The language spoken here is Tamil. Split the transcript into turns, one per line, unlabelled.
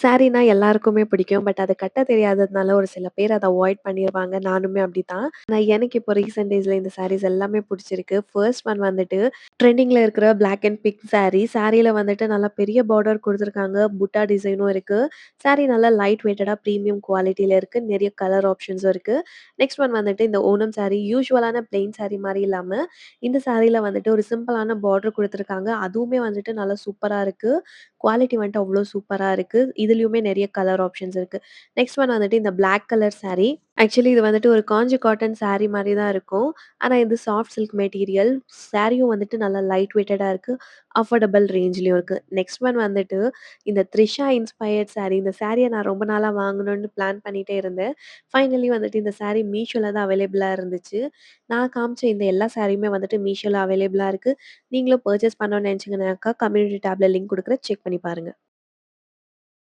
சாரீனா எல்லாருக்குமே பிடிக்கும். பட் அது கட்ட தெரியாததுனால ஒரு சில பேர் அத அவாய்ட் பண்ணிருவாங்க. நானுமே அப்படித்தான். ஆனா எனக்கு இப்போ ரீசென்ட் டேஸ்ல இந்த சாரீஸ் எல்லாமே புடிச்சிருக்கு. ஃபர்ஸ்ட் ஒன் வந்துட்டு ட்ரெண்டிங்ல இருக்கிற பிளாக் அண்ட் பிங்க் சாரீ. சாரீல வந்துட்டு நல்லா பெரிய பார்டர் குடுத்துருக்காங்க. புட்டா டிசைனும் இருக்கு. சாரீ நல்லா லைட் வெயிட்டடா பிரீமியம் குவாலிட்டில இருக்கு. நெறைய கலர் ஆப்ஷன்ஸும் இருக்கு. நெக்ஸ்ட் ஒன் வந்துட்டு இந்த ஓணம் சாரீ. யூசுவலான பிளெயின் சாரீ மாரி இல்லாம, இந்த சாரீல வந்துட்டு ஒரு சிம்பிளான பார்டர் குடுத்துருக்காங்க. அதுவுமே வந்துட்டு நல்லா சூப்பரா இருக்கு. குவாலிட்டி வந்துட்டு அவ்ளோ சூப்பரா இருக்கு. இதுலயுமே நெறைய கலர் ஆப்ஷன்ஸ் இருக்கு. நெக்ஸ்ட் ஒன் வந்துட்டு இந்த பிளாக் கலர் சாரீ. ஆக்சுவலி இது வந்துட்டு ஒரு காஞ்சி காட்டன் சாரீ மாரி தான் இருக்கும். ஆனா இது சாஃப்ட் சில்க் மெட்டீரியல். சாரியும் வந்துட்டு நல்லா லைட் வெயிட்டடா இருக்கு. அஃபோர்டபிள் ரேஞ்ச்லயும் இருக்கு. நெக்ஸ்ட் ஒன் வந்துட்டு இந்த த்ரிஷா இன்ஸ்பயர்ட் சாரீ. இந்த சாரிய நான் ரொம்ப நாளா வாங்கணும்னு பிளான் பண்ணிட்டே இருந்தேன். ஃபைனலி வந்துட்டு இந்த சாரீ மீஷோல தான் அவைலபிளா இருந்துச்சு. நான் காமிச்ச இந்த எல்லா சாரியுமே வந்துட்டு மீஷோல அவைலபிளா இருக்கு. நீங்களும் பர்ச்சேஸ் பண்ணணும்னு நெனச்சீங்கனாக்கா, கம்யூனிட்டி டேப்ல லிங்க் குடுக்குறேன். செக் பண்ணி பாருங்க.